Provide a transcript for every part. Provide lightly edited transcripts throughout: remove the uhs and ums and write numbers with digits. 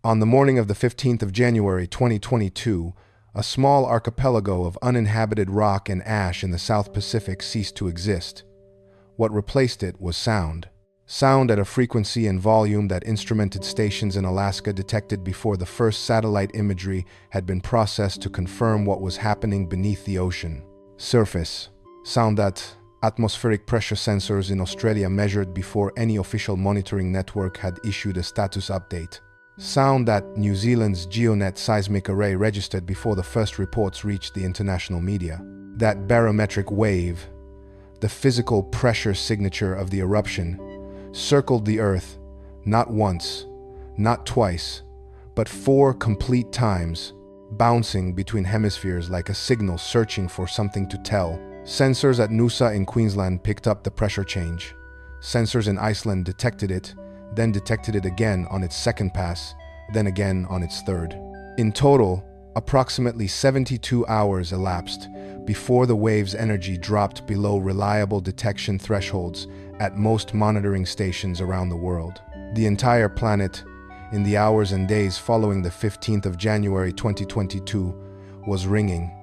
On the morning of the 15th of January 2022, a small archipelago of uninhabited rock and ash in the South Pacific ceased to exist. What replaced it was sound. Sound at a frequency and volume that instrumented stations in Alaska detected before the first satellite imagery had been processed to confirm what was happening beneath the ocean surface. Sound that atmospheric pressure sensors in Australia measured before any official monitoring network had issued a status update. Sound that New Zealand's GeoNet seismic array registered before the first reports reached the international media. That barometric wave, the physical pressure signature of the eruption, circled the Earth not once, not twice, but 4 complete times, bouncing between hemispheres like a signal searching for something to tell. Sensors at Noosa in Queensland picked up the pressure change. Sensors in Iceland detected it, then detected it again on its second pass, then again on its third. In total, approximately 72 hours elapsed before the wave's energy dropped below reliable detection thresholds at most monitoring stations around the world. The entire planet, in the hours and days following the 15th of January 2022, was ringing,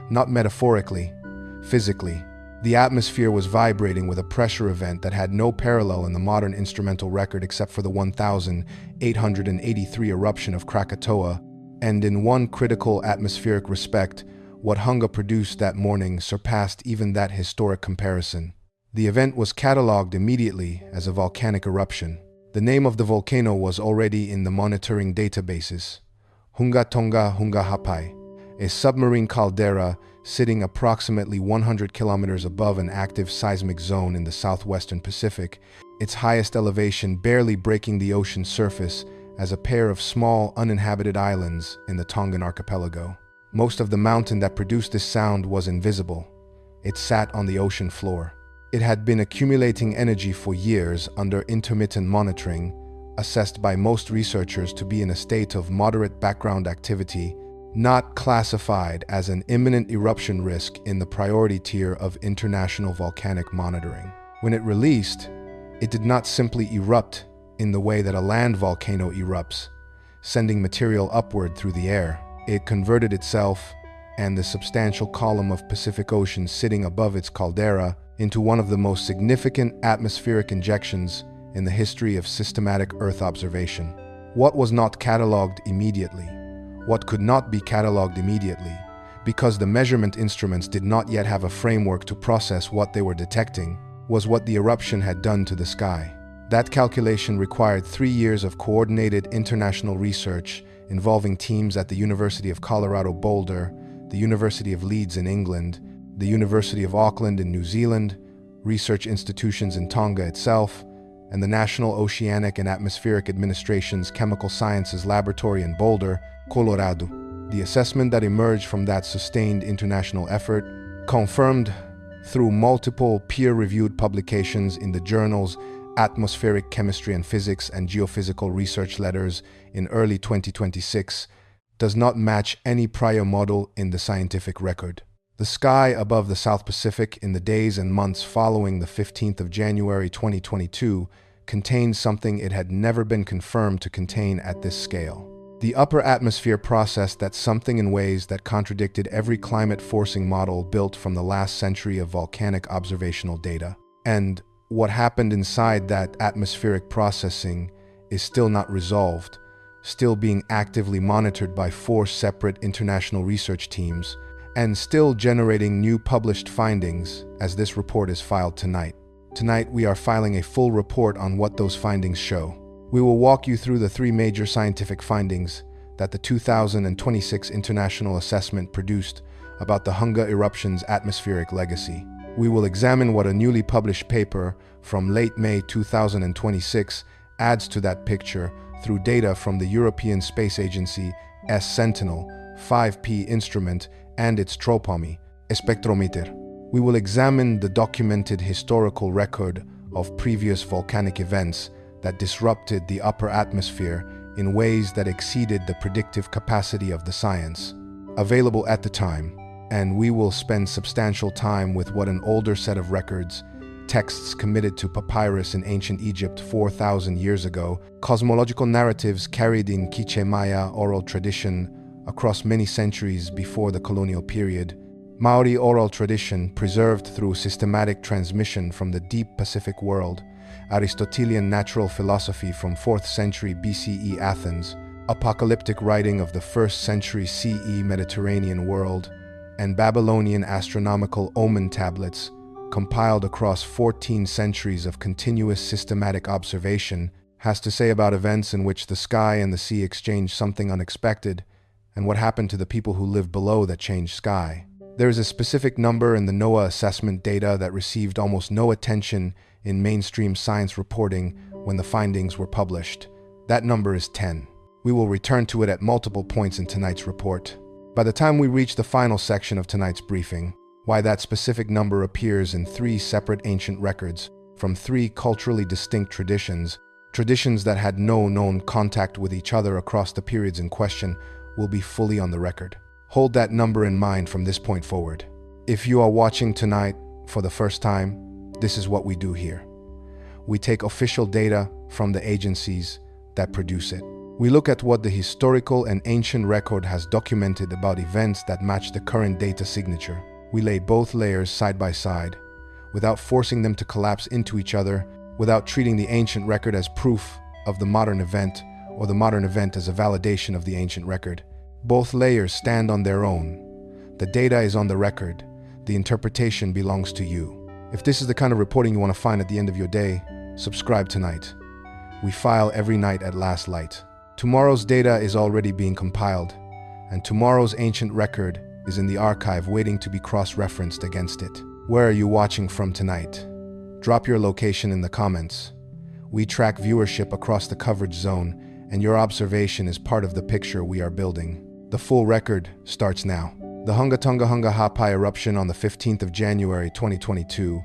not metaphorically, physically. The atmosphere was vibrating with a pressure event that had no parallel in the modern instrumental record except for the 1883 eruption of Krakatoa, and in one critical atmospheric respect, what Hunga produced that morning surpassed even that historic comparison. The event was catalogued immediately as a volcanic eruption. The name of the volcano was already in the monitoring databases. Hunga Tonga-Hunga Ha'apai, a submarine caldera sitting approximately 100 kilometers above an active seismic zone in the southwestern Pacific, its highest elevation barely breaking the ocean surface as a pair of small uninhabited islands in the Tongan archipelago. Most of the mountain that produced this sound was invisible. It sat on the ocean floor. It had been accumulating energy for years under intermittent monitoring, assessed by most researchers to be in a state of moderate background activity, not classified as an imminent eruption risk in the priority tier of international volcanic monitoring. When it released, it did not simply erupt in the way that a land volcano erupts, sending material upward through the air. It converted itself and the substantial column of Pacific Ocean sitting above its caldera into one of the most significant atmospheric injections in the history of systematic Earth observation. What was not catalogued immediately? What could not be catalogued immediately, because the measurement instruments did not yet have a framework to process what they were detecting, was what the eruption had done to the sky. That calculation required 3 years of coordinated international research involving teams at the University of Colorado Boulder, the University of Leeds in England, the University of Auckland in New Zealand, research institutions in Tonga itself, and the National Oceanic and Atmospheric Administration's Chemical Sciences Laboratory in Boulder, Colorado. The assessment that emerged from that sustained international effort, confirmed through multiple peer-reviewed publications in the journals Atmospheric Chemistry and Physics and Geophysical Research Letters in early 2026, does not match any prior model in the scientific record. The sky above the South Pacific in the days and months following the 15th of January 2022 contained something it had never been confirmed to contain at this scale. The upper atmosphere processed that something in ways that contradicted every climate forcing model built from the last century of volcanic observational data. And what happened inside that atmospheric processing is still not resolved, still being actively monitored by 4 separate international research teams, and still generating new published findings as this report is filed tonight. Tonight, we are filing a full report on what those findings show. We will walk you through the 3 major scientific findings that the 2026 International Assessment produced about the Hunga eruption's atmospheric legacy. We will examine what a newly published paper from late May 2026 adds to that picture through data from the European Space Agency Sentinel 5P instrument and its tropomy, a spectrometer. We will examine the documented historical record of previous volcanic events that disrupted the upper atmosphere in ways that exceeded the predictive capacity of the science available at the time, and we will spend substantial time with what an older set of records texts committed to Papyrus in ancient Egypt 4,000 years ago, cosmological narratives carried in Quiche Maya oral tradition across many centuries before the colonial period, Maori oral tradition preserved through systematic transmission from the deep Pacific world, Aristotelian natural philosophy from 4th century BCE Athens, apocalyptic writing of the 1st century CE Mediterranean world, and Babylonian astronomical omen tablets compiled across 14 centuries of continuous systematic observation has to say about events in which the sky and the sea exchange something unexpected, and what happened to the people who lived below that changed sky. There is a specific number in the NOAA assessment data that received almost no attention in mainstream science reporting when the findings were published. That number is 10. We will return to it at multiple points in tonight's report. By the time we reach the final section of tonight's briefing, why that specific number appears in 3 separate ancient records from 3 culturally distinct traditions that had no known contact with each other across the periods in question, will be fully on the record. Hold that number in mind from this point forward. If you are watching tonight for the first time, this is what we do here. We take official data from the agencies that produce it. We look at what the historical and ancient record has documented about events that match the current data signature. We lay both layers side by side, without forcing them to collapse into each other, without treating the ancient record as proof of the modern event, or the modern event as a validation of the ancient record. Both layers stand on their own. The data is on the record. The interpretation belongs to you. If this is the kind of reporting you want to find at the end of your day, subscribe tonight. We file every night at last light. Tomorrow's data is already being compiled, and tomorrow's ancient record is in the archive waiting to be cross-referenced against it. Where are you watching from tonight? Drop your location in the comments. We track viewership across the coverage zone, and your observation is part of the picture we are building. The full record starts now. The Hunga Tonga-Hunga Ha'apai eruption on the 15th of January 2022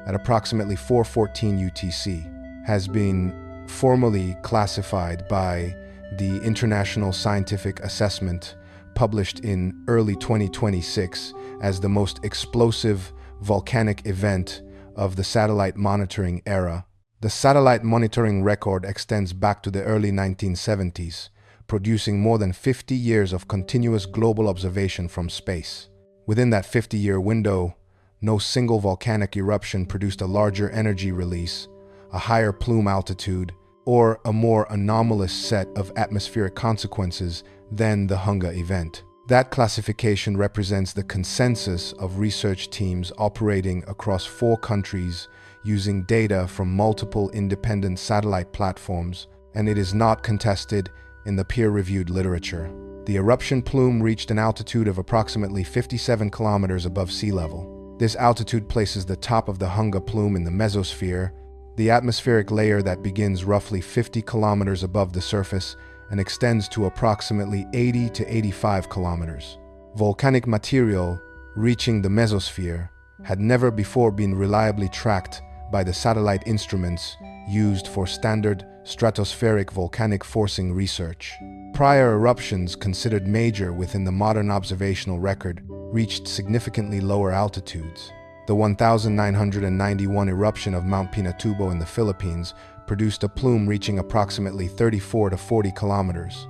at approximately 4:14 UTC has been formally classified by the International Scientific Assessment, published in early 2026, as the most explosive volcanic event of the satellite monitoring era. The satellite monitoring record extends back to the early 1970s, producing more than 50 years of continuous global observation from space. Within that 50-year window, no single volcanic eruption produced a larger energy release, a higher plume altitude, or a more anomalous set of atmospheric consequences than the Hunga event. That classification represents the consensus of research teams operating across 4 countries using data from multiple independent satellite platforms, and it is not contested in the peer-reviewed literature. The eruption plume reached an altitude of approximately 57 kilometers above sea level. This altitude places the top of the Hunga plume in the mesosphere, the atmospheric layer that begins roughly 50 kilometers above the surface and extends to approximately 80 to 85 kilometers. Volcanic material reaching the mesosphere had never before been reliably tracked by the satellite instruments used for standard stratospheric volcanic forcing research. Prior eruptions considered major within the modern observational record reached significantly lower altitudes. The 1991 eruption of Mount Pinatubo in the Philippines produced a plume reaching approximately 34 to 40 kilometers.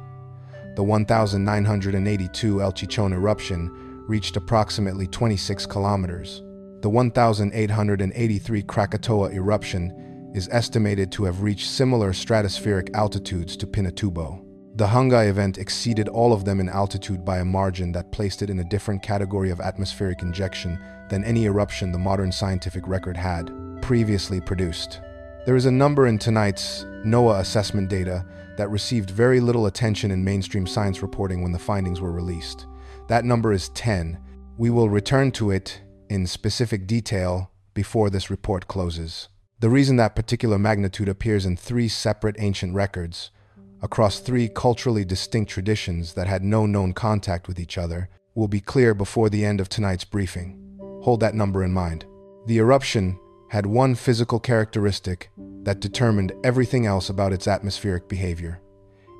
The 1982 El Chichon eruption reached approximately 26 kilometers. The 1883 Krakatoa eruption is estimated to have reached similar stratospheric altitudes to Pinatubo. The Hunga event exceeded all of them in altitude by a margin that placed it in a different category of atmospheric injection than any eruption the modern scientific record had previously produced. There is a number in tonight's NOAA assessment data that received very little attention in mainstream science reporting when the findings were released. That number is 10. We will return to it in specific detail before this report closes. The reason that particular magnitude appears in 3 separate ancient records across 3 culturally distinct traditions that had no known contact with each other will be clear before the end of tonight's briefing. Hold that number in mind. The eruption had one physical characteristic that determined everything else about its atmospheric behavior.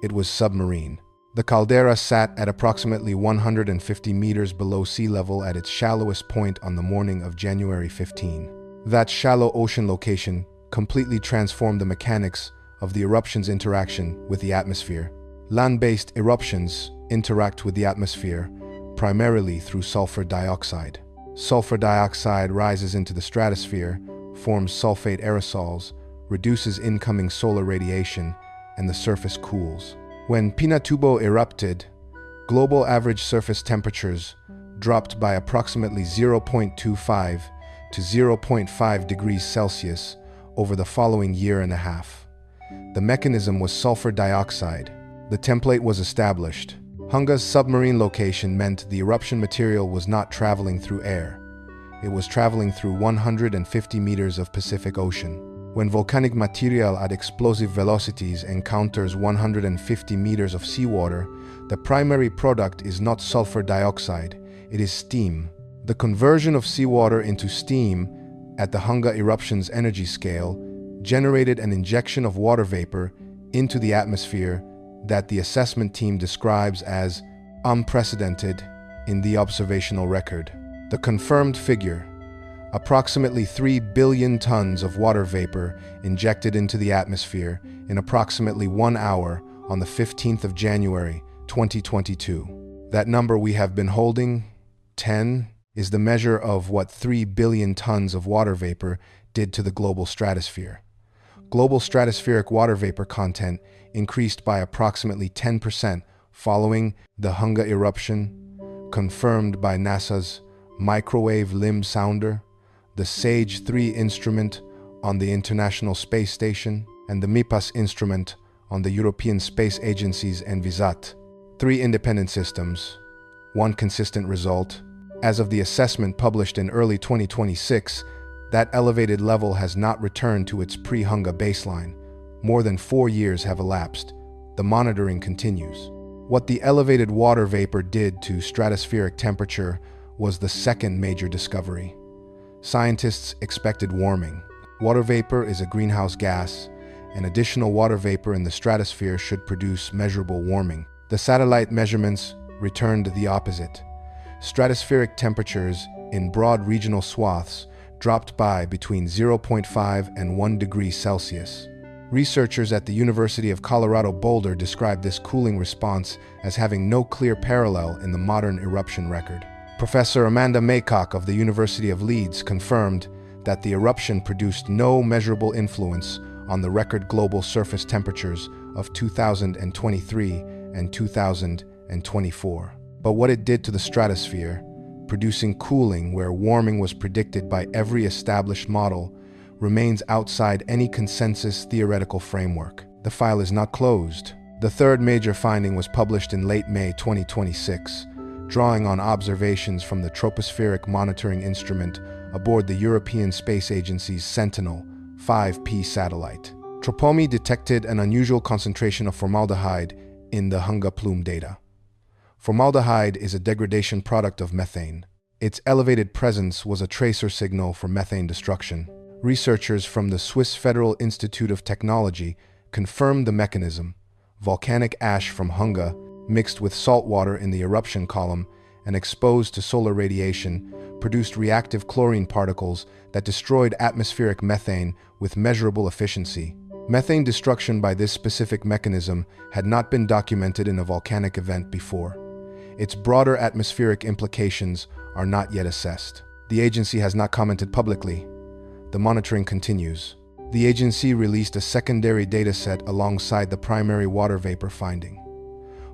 It was submarine. The caldera sat at approximately 150 meters below sea level at its shallowest point on the morning of January 15. That shallow ocean location completely transformed the mechanics of the eruption's interaction with the atmosphere. Land-based eruptions interact with the atmosphere primarily through sulfur dioxide. Sulfur dioxide rises into the stratosphere, forms sulfate aerosols, reduces incoming solar radiation, and the surface cools. When Pinatubo erupted, global average surface temperatures dropped by approximately 0.25 to 0.5 degrees Celsius over the following year and a half. The mechanism was sulfur dioxide. The template was established. Hunga's submarine location meant the eruption material was not traveling through air. It was traveling through 150 meters of Pacific Ocean. When volcanic material at explosive velocities encounters 150 meters of seawater, the primary product is not sulfur dioxide, it is steam. The conversion of seawater into steam at the Hunga eruption's energy scale generated an injection of water vapor into the atmosphere that the assessment team describes as unprecedented in the observational record. The confirmed figure: approximately 3 billion tons of water vapor injected into the atmosphere in approximately 1 hour on the 15th of January, 2022. That number we have been holding, 10, is the measure of what 3 billion tons of water vapor did to the global stratosphere. Global stratospheric water vapor content increased by approximately 10% following the Hunga eruption, confirmed by NASA's microwave limb sounder, the SAGE-3 instrument on the International Space Station, and the MIPAS instrument on the European Space Agency's Envisat. 3 independent systems, 1 consistent result. As of the assessment published in early 2026, that elevated level has not returned to its pre-Hunga baseline. More than 4 years have elapsed. The monitoring continues. What the elevated water vapor did to stratospheric temperature was the second major discovery. Scientists expected warming. Water vapor is a greenhouse gas, and additional water vapor in the stratosphere should produce measurable warming. The satellite measurements returned the opposite. Stratospheric temperatures in broad regional swaths dropped by between 0.5 and 1 degree Celsius. Researchers at the University of Colorado Boulder described this cooling response as having no clear parallel in the modern eruption record. Professor Amanda Maycock of the University of Leeds confirmed that the eruption produced no measurable influence on the record global surface temperatures of 2023 and 2024. But what it did to the stratosphere, producing cooling where warming was predicted by every established model, remains outside any consensus theoretical framework. The file is not closed. The third major finding was published in late May 2026, drawing on observations from the Tropospheric Monitoring Instrument aboard the European Space Agency's Sentinel-5P satellite. Tropomi detected an unusual concentration of formaldehyde in the Hunga plume data. Formaldehyde is a degradation product of methane. Its elevated presence was a tracer signal for methane destruction. Researchers from the Swiss Federal Institute of Technology confirmed the mechanism. Volcanic ash from Hunga, mixed with salt water in the eruption column and exposed to solar radiation, produced reactive chlorine particles that destroyed atmospheric methane with measurable efficiency. Methane destruction by this specific mechanism had not been documented in a volcanic event before. Its broader atmospheric implications are not yet assessed. The agency has not commented publicly. The monitoring continues. The agency released a secondary dataset alongside the primary water vapor finding.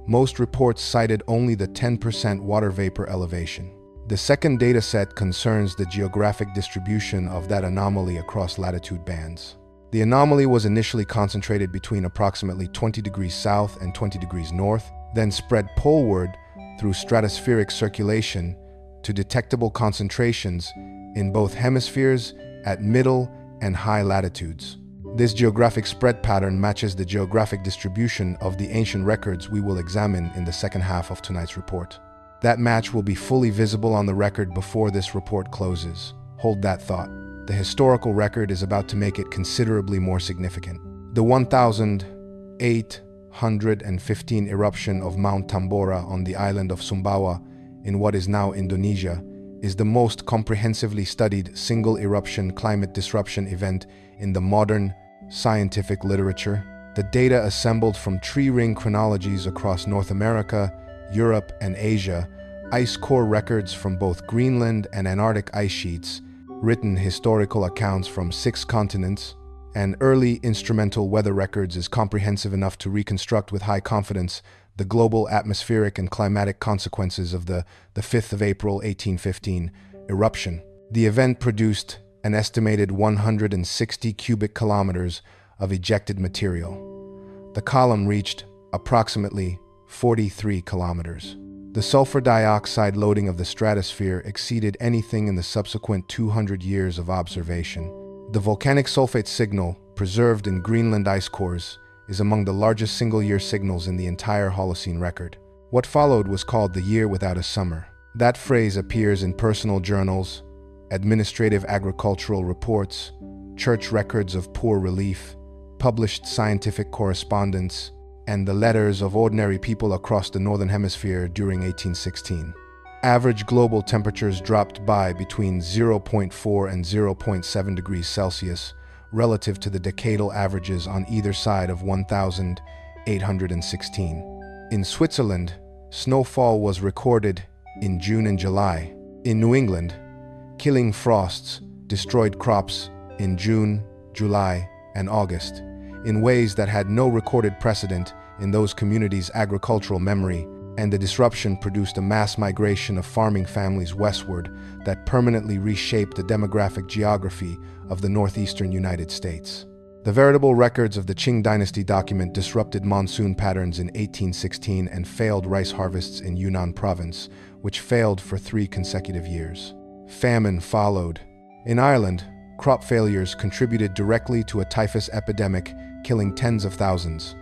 Most reports cited only the 10% water vapor elevation. The second dataset concerns the geographic distribution of that anomaly across latitude bands. The anomaly was initially concentrated between approximately 20 degrees south and 20 degrees north, then spread poleward through stratospheric circulation to detectable concentrations in both hemispheres at middle and high latitudes. This geographic spread pattern matches the geographic distribution of the ancient records we will examine in the second half of tonight's report. That match will be fully visible on the record before this report closes. Hold that thought. The historical record is about to make it considerably more significant. The 1,815 eruption of Mount Tambora on the island of Sumbawa in what is now Indonesia is the most comprehensively studied single eruption climate disruption event in the modern scientific literature. The data assembled from tree ring chronologies across North America, Europe, and Asia, ice core records from both Greenland and Antarctic ice sheets, written historical accounts from 6 continents, and early instrumental weather records is comprehensive enough to reconstruct with high confidence the global atmospheric and climatic consequences of the 5th of April 1815 eruption. The event produced an estimated 160 cubic kilometers of ejected material. The column reached approximately 43 kilometers. The sulfur dioxide loading of the stratosphere exceeded anything in the subsequent 200 years of observation. The volcanic sulfate signal, preserved in Greenland ice cores, is among the largest single-year signals in the entire Holocene record. What followed was called the year without a summer. That phrase appears in personal journals, administrative agricultural reports, church records of poor relief, published scientific correspondence, and the letters of ordinary people across the Northern Hemisphere during 1816. Average global temperatures dropped by between 0.4 and 0.7 degrees Celsius relative to the decadal averages on either side of 1816. In Switzerland, snowfall was recorded in June and July. In New England, killing frosts destroyed crops in June, July, and August in ways that had no recorded precedent in those communities' agricultural memory, and the disruption produced a mass migration of farming families westward that permanently reshaped the demographic geography of the northeastern United States. The veritable records of the Qing dynasty document disrupted monsoon patterns in 1816 and failed rice harvests in Yunnan province, which failed for 3 consecutive years. Famine followed. In Ireland, crop failures contributed directly to a typhus epidemic, killing tens of thousands.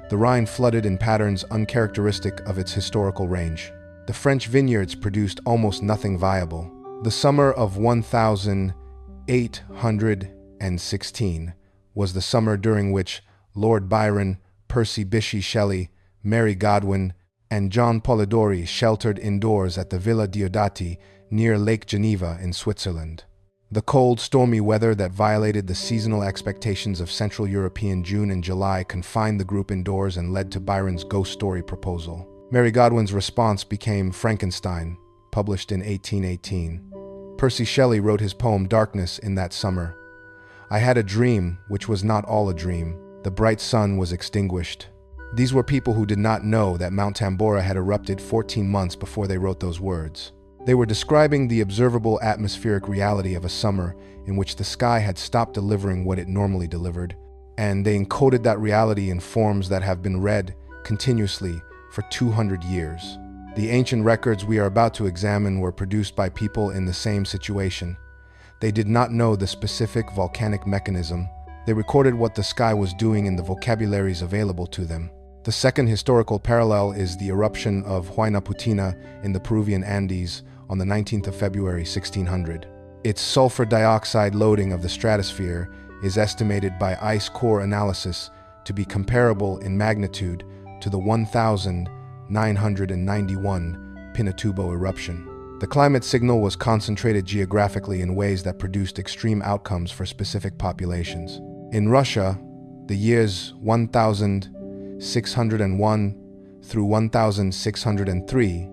The Rhine flooded in patterns uncharacteristic of its historical range. The French vineyards produced almost nothing viable. The summer of 1816 was the summer during which Lord Byron, Percy Bysshe Shelley, Mary Godwin, and John Polidori sheltered indoors at the Villa Diodati near Lake Geneva in Switzerland. The cold, stormy weather that violated the seasonal expectations of Central European June and July confined the group indoors and led to Byron's ghost story proposal. Mary Godwin's response became Frankenstein, published in 1818. Percy Shelley wrote his poem Darkness in that summer. I had a dream, which was not all a dream. The bright sun was extinguished. These were people who did not know that Mount Tambora had erupted 14 months before they wrote those words. They were describing the observable atmospheric reality of a summer in which the sky had stopped delivering what it normally delivered, and they encoded that reality in forms that have been read continuously for 200 years. The ancient records we are about to examine were produced by people in the same situation. They did not know the specific volcanic mechanism. They recorded what the sky was doing in the vocabularies available to them. The second historical parallel is the eruption of Huayna Putina in the Peruvian Andes on the 19th of February 1600. Its sulfur dioxide loading of the stratosphere is estimated by ice core analysis to be comparable in magnitude to the 1991 Pinatubo eruption. The climate signal was concentrated geographically in ways that produced extreme outcomes for specific populations. In Russia, the years 1601 through 1603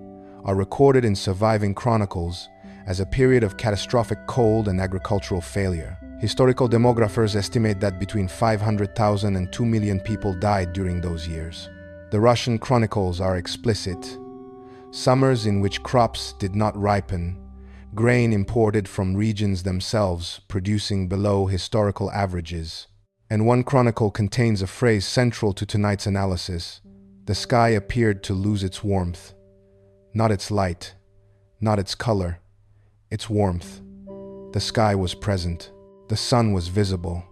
are recorded in surviving chronicles as a period of catastrophic cold and agricultural failure. Historical demographers estimate that between 500,000 and 2 million people died during those years. The Russian chronicles are explicit. Summers in which crops did not ripen, grain imported from regions themselves producing below historical averages. And one chronicle contains a phrase central to tonight's analysis. The sky appeared to lose its warmth. Not its light, not its color, its warmth. The sky was present. The sun was visible.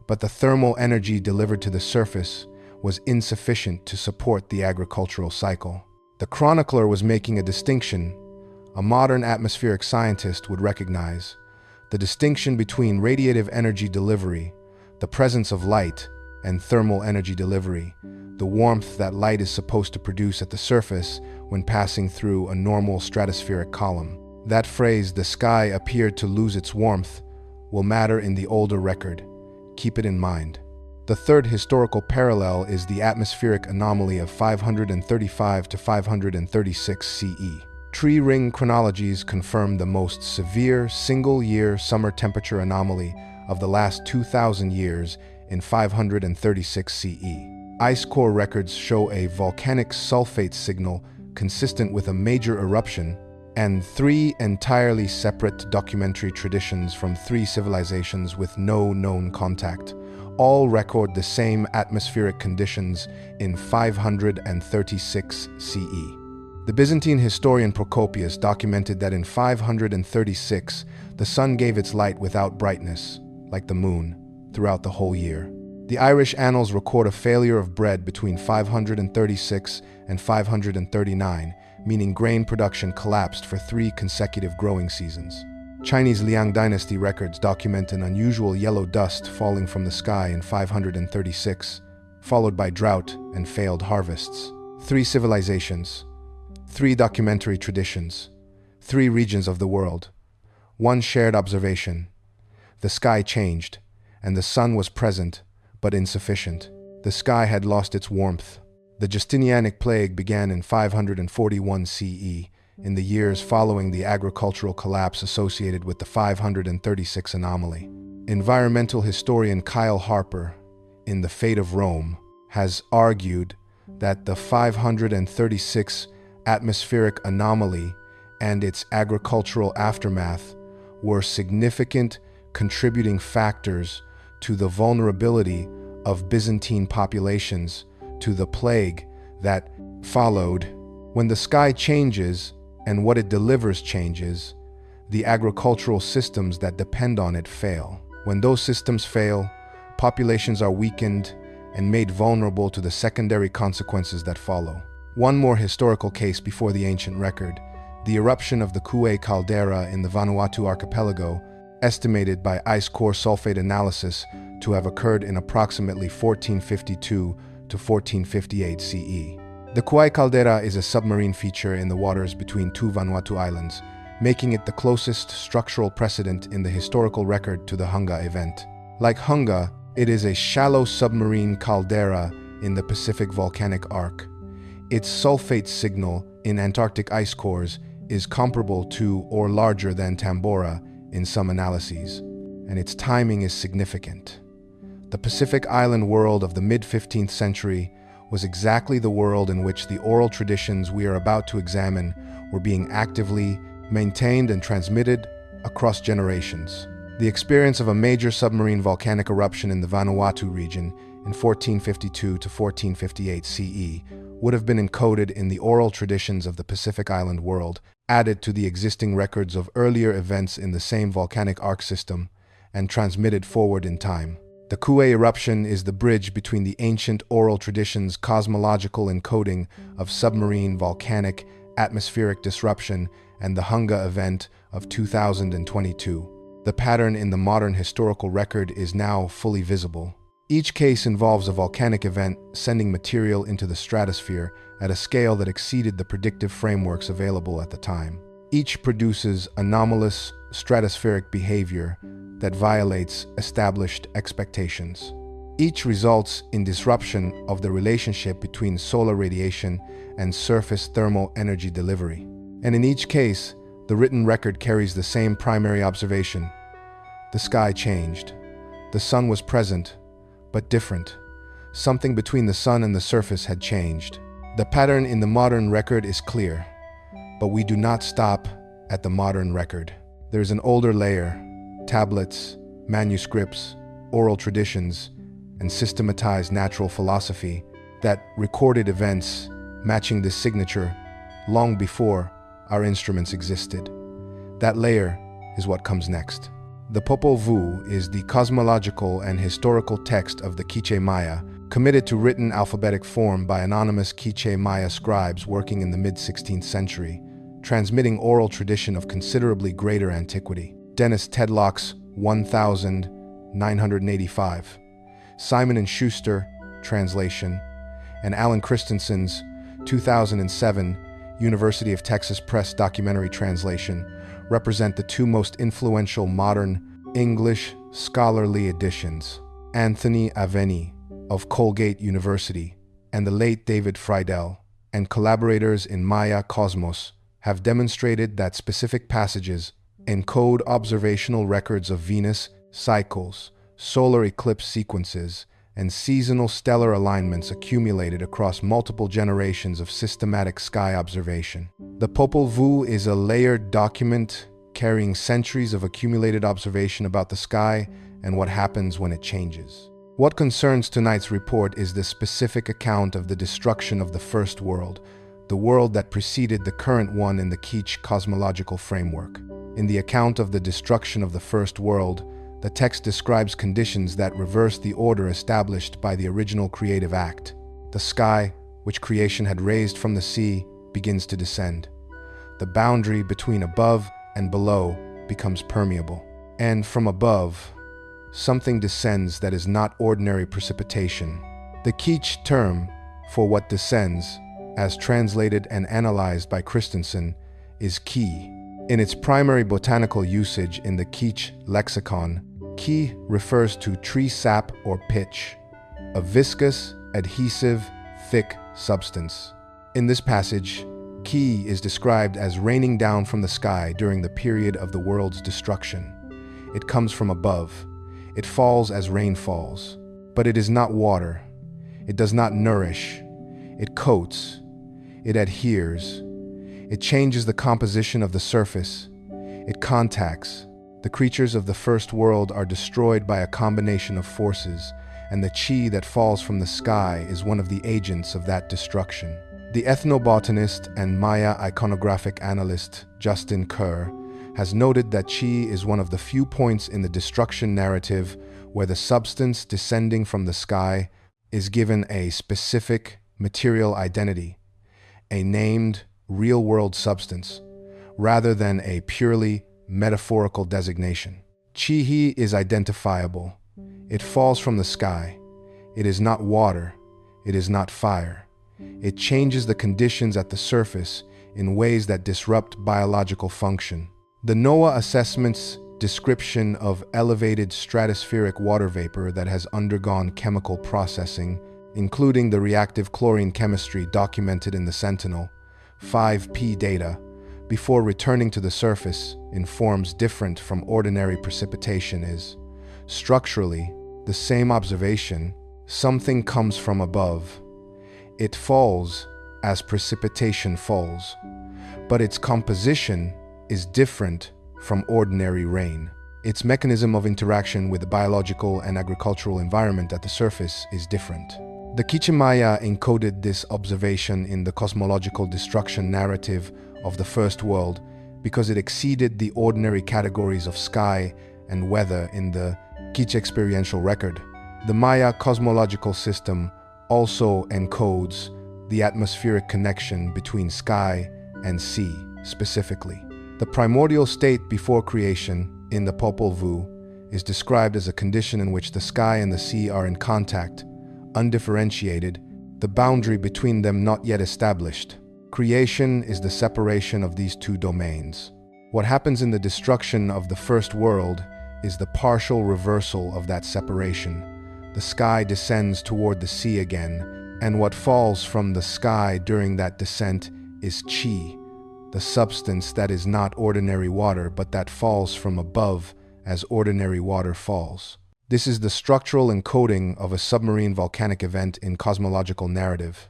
But the thermal energy delivered to the surface was insufficient to support the agricultural cycle. The chronicler was making a distinction a modern atmospheric scientist would recognize: the distinction between radiative energy delivery, the presence of light, and thermal energy delivery, the warmth that light is supposed to produce at the surface when passing through a normal stratospheric column. That phrase, "the sky appeared to lose its warmth," will matter in the older record. Keep it in mind. The third historical parallel is the atmospheric anomaly of 535 to 536 CE. Tree ring chronologies confirm the most severe single-year summer temperature anomaly of the last 2,000 years in 536 CE. Ice core records show a volcanic sulfate signal consistent with a major eruption, and three entirely separate documentary traditions from three civilizations with no known contact all record the same atmospheric conditions in 536 CE. The Byzantine historian Procopius documented that in 536, the sun gave its light without brightness, like the moon, throughout the whole year. The Irish annals record a failure of bread between 536 and 539, meaning grain production collapsed for 3 consecutive growing seasons. Chinese Liang dynasty records document an unusual yellow dust falling from the sky in 536, followed by drought and failed harvests. 3 civilizations, 3 documentary traditions, 3 regions of the world, 1 shared observation. The sky changed, and the sun was present, but insufficient. The sky had lost its warmth. The Justinianic plague began in 541 CE, in the years following the agricultural collapse associated with the 536 anomaly. Environmental historian Kyle Harper, in The Fate of Rome, has argued that the 536 atmospheric anomaly and its agricultural aftermath were significant contributing factors to the vulnerability of Byzantine populations to the plague that followed. When the sky changes and what it delivers changes, the agricultural systems that depend on it fail. When those systems fail, populations are weakened and made vulnerable to the secondary consequences that follow. One more historical case before the ancient record, the eruption of the Ipuwer caldera in the Vanuatu archipelago, estimated by ice core sulfate analysis to have occurred in approximately 1452 to 1458 CE. The Ipuwer caldera is a submarine feature in the waters between 2 Vanuatu islands, making it the closest structural precedent in the historical record to the Hunga event. Like Hunga, it is a shallow submarine caldera in the Pacific volcanic arc. Its sulfate signal in Antarctic ice cores is comparable to or larger than Tambora in some analyses, and its timing is significant. The Pacific island world of the mid-15th century was exactly the world in which the oral traditions we are about to examine were being actively maintained and transmitted across generations. The experience of a major submarine volcanic eruption in the Vanuatu region in 1452 to 1458 CE would have been encoded in the oral traditions of the Pacific island world, added to the existing records of earlier events in the same volcanic arc system, and transmitted forward in time. The Ipuwer eruption is the bridge between the ancient oral tradition's cosmological encoding of submarine volcanic atmospheric disruption and the Hunga event of 2022. The pattern in the modern historical record is now fully visible. Each case involves a volcanic event sending material into the stratosphere at a scale that exceeded the predictive frameworks available at the time. Each produces anomalous stratospheric behavior that violates established expectations. Each results in disruption of the relationship between solar radiation and surface thermal energy delivery. And in each case, the written record carries the same primary observation. The sky changed. The sun was present, but different. Something between the sun and the surface had changed. The pattern in the modern record is clear, but we do not stop at the modern record. There is an older layer, tablets, manuscripts, oral traditions, and systematized natural philosophy that recorded events matching this signature long before our instruments existed. That layer is what comes next. The Popol Vuh is the cosmological and historical text of the Quiche Maya, committed to written alphabetic form by anonymous Quiche Maya scribes working in the mid-16th century, transmitting oral tradition of considerably greater antiquity. Dennis Tedlock's 1985, Simon & Schuster translation, and Alan Christensen's 2007 University of Texas Press documentary translation represent the two most influential modern English scholarly editions. Anthony Aveni of Colgate University and the late David Friedel and collaborators in Maya Cosmos have demonstrated that specific passages encode observational records of Venus cycles, solar eclipse sequences, and seasonal stellar alignments accumulated across multiple generations of systematic sky observation. The Popol Vuh is a layered document carrying centuries of accumulated observation about the sky and what happens when it changes. What concerns tonight's report is the specific account of the destruction of the first world, the world that preceded the current one in the Keech cosmological framework. In the account of the destruction of the first world, the text describes conditions that reverse the order established by the original creative act. The sky, which creation had raised from the sea, begins to descend. The boundary between above and below becomes permeable. And from above, something descends that is not ordinary precipitation. The Keech term for what descends, as translated and analyzed by Christensen, is ki. In its primary botanical usage in the Keech lexicon, ki refers to tree sap or pitch, a viscous, adhesive, thick substance. In this passage, ki is described as raining down from the sky during the period of the world's destruction. It comes from above. It falls as rain falls. But it is not water. It does not nourish. It coats. It adheres. It changes the composition of the surface. It contacts. The creatures of the first world are destroyed by a combination of forces, and the chi that falls from the sky is one of the agents of that destruction. The ethnobotanist and Maya iconographic analyst Justin Kerr has noted that chi is one of the few points in the destruction narrative where the substance descending from the sky is given a specific material identity, a named, real-world substance, rather than a purely metaphorical designation. Chi is identifiable. It falls from the sky. It is not water. It is not fire. It changes the conditions at the surface in ways that disrupt biological function. The NOAA assessment's description of elevated stratospheric water vapor that has undergone chemical processing, including the reactive chlorine chemistry documented in the Sentinel 5P data, before returning to the surface in forms different from ordinary precipitation is, structurally, the same observation. Something comes from above. It falls as precipitation falls, but its composition is different from ordinary rain. Its mechanism of interaction with the biological and agricultural environment at the surface is different. The Kichimaya encoded this observation in the cosmological destruction narrative of the first world because it exceeded the ordinary categories of sky and weather in the Keech experiential record. The Maya cosmological system also encodes the atmospheric connection between sky and sea, specifically. The primordial state before creation in the Popol Vuh is described as a condition in which the sky and the sea are in contact, undifferentiated, the boundary between them not yet established. Creation is the separation of these two domains. What happens in the destruction of the first world is the partial reversal of that separation. The sky descends toward the sea again, and what falls from the sky during that descent is chi, the substance that is not ordinary water but that falls from above as ordinary water falls. This is the structural encoding of a submarine volcanic event in cosmological narrative.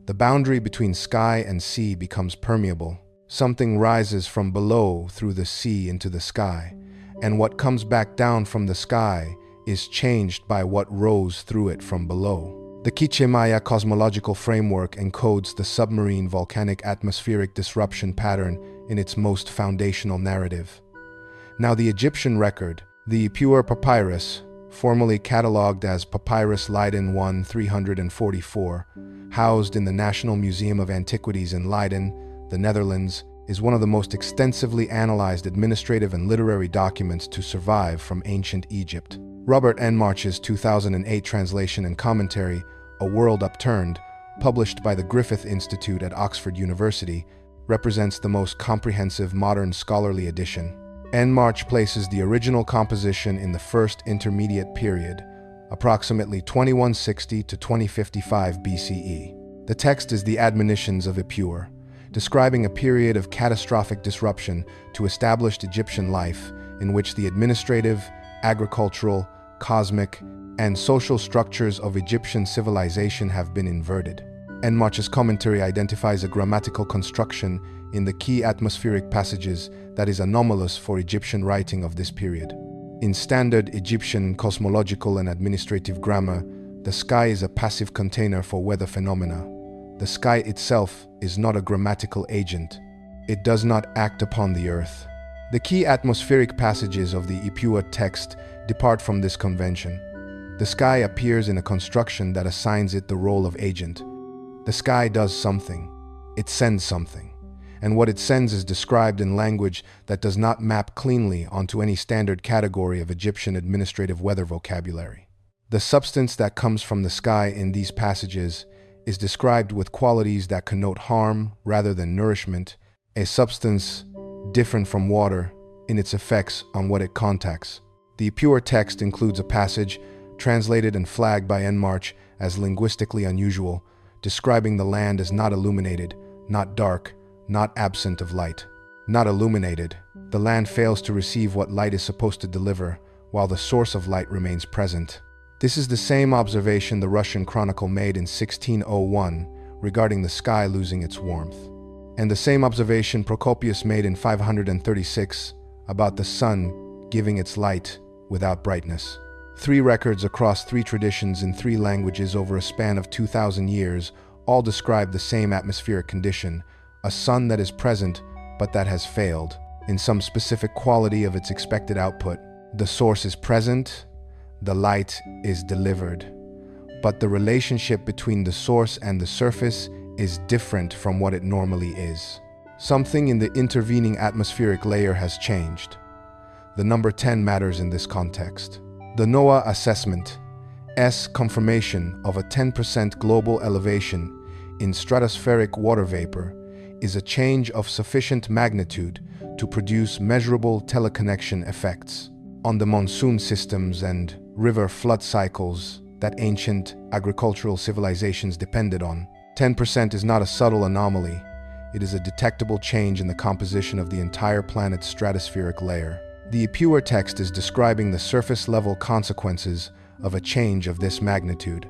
The boundary between sky and sea becomes permeable. Something rises from below through the sea into the sky, and what comes back down from the sky is changed by what rose through it from below. The Kichimaya cosmological framework encodes the submarine volcanic atmospheric disruption pattern in its most foundational narrative. Now, the Egyptian record, the Ipuwer Papyrus, formerly catalogued as Papyrus Leiden 1 344, housed in the National Museum of Antiquities in Leiden, the Netherlands, is one of the most extensively analyzed administrative and literary documents to survive from ancient Egypt. Robert N. March's 2008 translation and commentary, A World Upturned, published by the Griffith Institute at Oxford University, represents the most comprehensive modern scholarly edition. March places the original composition in the first intermediate period, approximately 2160 to 2055 BCE. The text is the Admonitions of Ipuwer, describing a period of catastrophic disruption to established Egyptian life in which the administrative, agricultural, cosmic, and social structures of Egyptian civilization have been inverted. March's commentary identifies a grammatical construction in the key atmospheric passages that is anomalous for Egyptian writing of this period. In standard Egyptian cosmological and administrative grammar, the sky is a passive container for weather phenomena. The sky itself is not a grammatical agent. It does not act upon the earth. The key atmospheric passages of the Ipuwer text depart from this convention. The sky appears in a construction that assigns it the role of agent. The sky does something. It sends something. And what it sends is described in language that does not map cleanly onto any standard category of Egyptian administrative weather vocabulary. The substance that comes from the sky in these passages is described with qualities that connote harm rather than nourishment, a substance different from water in its effects on what it contacts. The Ipuwer text includes a passage translated and flagged by March as linguistically unusual, describing the land as not illuminated, not dark, not absent of light. Not illuminated, the land fails to receive what light is supposed to deliver, while the source of light remains present. This is the same observation the Russian chronicle made in 1601 regarding the sky losing its warmth, and the same observation Procopius made in 536 about the sun giving its light without brightness. 3 records across 3 traditions in 3 languages over a span of 2,000 years all describe the same atmospheric condition, a sun that is present but that has failed in some specific quality of its expected output. The source is present, the light is delivered, but the relationship between the source and the surface is different from what it normally is. Something in the intervening atmospheric layer has changed. The number 10 matters in this context. The NOAA assessment, confirmation of a 10% global elevation in stratospheric water vapor, is a change of sufficient magnitude to produce measurable teleconnection effects on the monsoon systems and river flood cycles that ancient agricultural civilizations depended on. 10% is not a subtle anomaly. It is a detectable change in the composition of the entire planet's stratospheric layer. The Ipuwer text is describing the surface-level consequences of a change of this magnitude.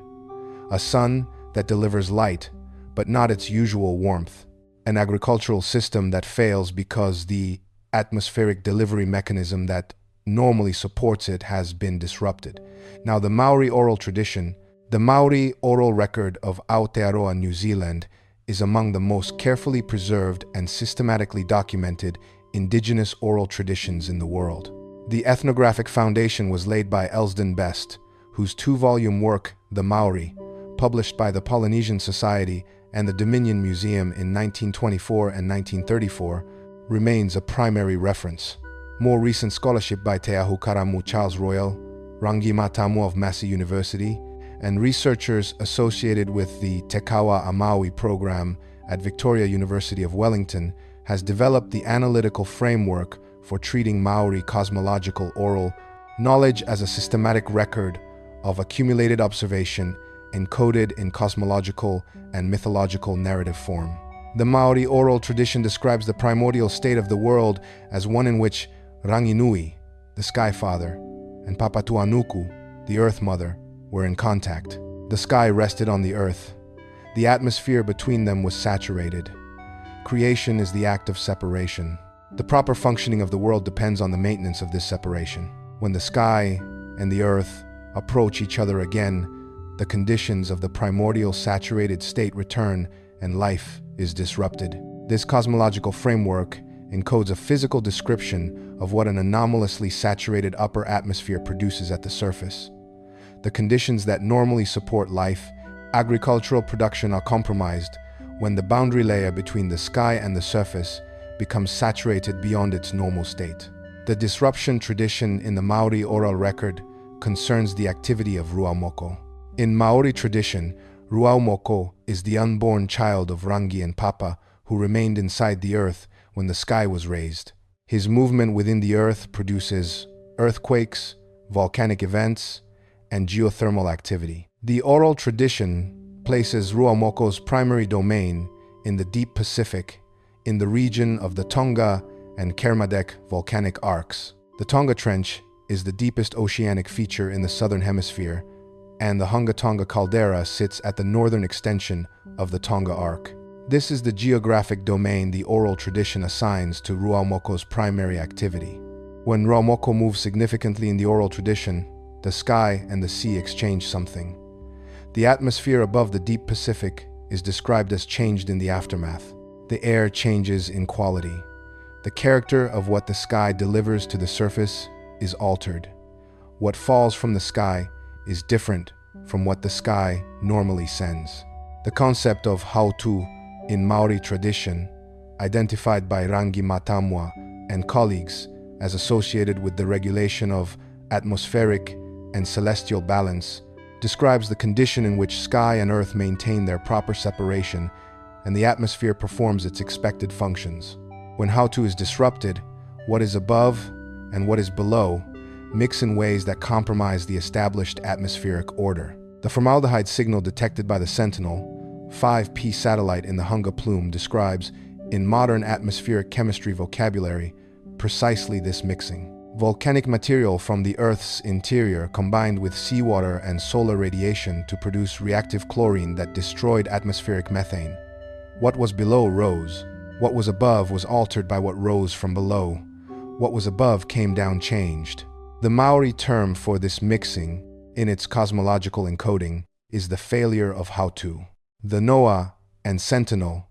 A sun that delivers light, but not its usual warmth. An agricultural system that fails because the atmospheric delivery mechanism that normally supports it has been disrupted. Now, the Maori oral tradition, the Maori oral record of Aotearoa, New Zealand, is among the most carefully preserved and systematically documented indigenous oral traditions in the world. The ethnographic foundation was laid by Elsden Best, whose 2-volume work, The Maori, published by the Polynesian Society and the Dominion Museum in 1924 and 1934, remains a primary reference. More recent scholarship by Te Ahu Karamu Charles Royal, Rangi Matamu of Massey University, and researchers associated with the Te Kawa Amaui program at Victoria University of Wellington has developed the analytical framework for treating Maori cosmological oral knowledge as a systematic record of accumulated observation encoded in cosmological and mythological narrative form. The Maori oral tradition describes the primordial state of the world as one in which Ranginui, the Sky Father, and Papatuanuku, the Earth Mother, were in contact. The sky rested on the earth. The atmosphere between them was saturated. Creation is the act of separation. The proper functioning of the world depends on the maintenance of this separation. When the sky and the earth approach each other again, the conditions of the primordial saturated state return and life is disrupted. This cosmological framework encodes a physical description of what an anomalously saturated upper atmosphere produces at the surface. The conditions that normally support life, agricultural production are compromised when the boundary layer between the sky and the surface becomes saturated beyond its normal state. The disruption tradition in the Maori oral record concerns the activity of Ruaumoko. In Maori tradition, Ruaumoko is the unborn child of Rangi and Papa who remained inside the Earth when the sky was raised. His movement within the Earth produces earthquakes, volcanic events, and geothermal activity. The oral tradition places Ruamoko's primary domain in the deep Pacific, in the region of the Tonga and Kermadec volcanic arcs. The Tonga Trench is the deepest oceanic feature in the southern hemisphere, and the Hunga Tonga caldera sits at the northern extension of the Tonga Arc. This is the geographic domain the oral tradition assigns to Ruamoko's primary activity. When Ruamoko moves significantly in the oral tradition, the sky and the sea exchange something. The atmosphere above the deep Pacific is described as changed in the aftermath. The air changes in quality. The character of what the sky delivers to the surface is altered. What falls from the sky is different from what the sky normally sends. The concept of hautu in Maori tradition, identified by Rangi Matamwa and colleagues as associated with the regulation of atmospheric and celestial balance, describes the condition in which sky and earth maintain their proper separation and the atmosphere performs its expected functions. When hautu is disrupted, what is above and what is below mix in ways that compromise the established atmospheric order. The formaldehyde signal detected by the Sentinel 5P satellite in the Hunga plume describes, in modern atmospheric chemistry vocabulary, precisely this mixing. Volcanic material from the Earth's interior combined with seawater and solar radiation to produce reactive chlorine that destroyed atmospheric methane. What was below rose. What was above was altered by what rose from below. What was above came down changed. The Maori term for this mixing, in its cosmological encoding, is the failure of hautu. The NOAA and Sentinel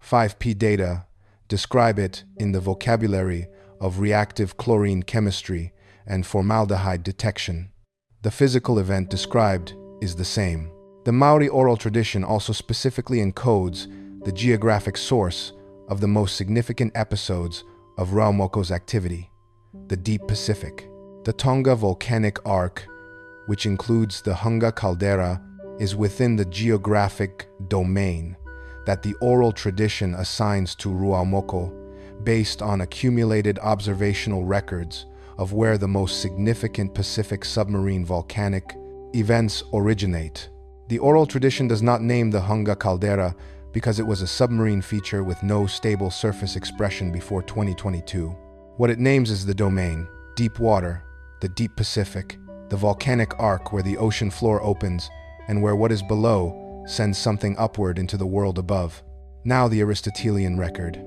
5P data describe it in the vocabulary of reactive chlorine chemistry and formaldehyde detection. The physical event described is the same. The Maori oral tradition also specifically encodes the geographic source of the most significant episodes of Ruamoko's activity, the deep Pacific. The Tonga volcanic arc, which includes the Hunga caldera, is within the geographic domain that the oral tradition assigns to Ruamoko based on accumulated observational records of where the most significant Pacific submarine volcanic events originate. The oral tradition does not name the Hunga caldera because it was a submarine feature with no stable surface expression before 2022. What it names is the domain, deep water, the deep Pacific, the volcanic arc where the ocean floor opens and where what is below sends something upward into the world above. Now the Aristotelian record.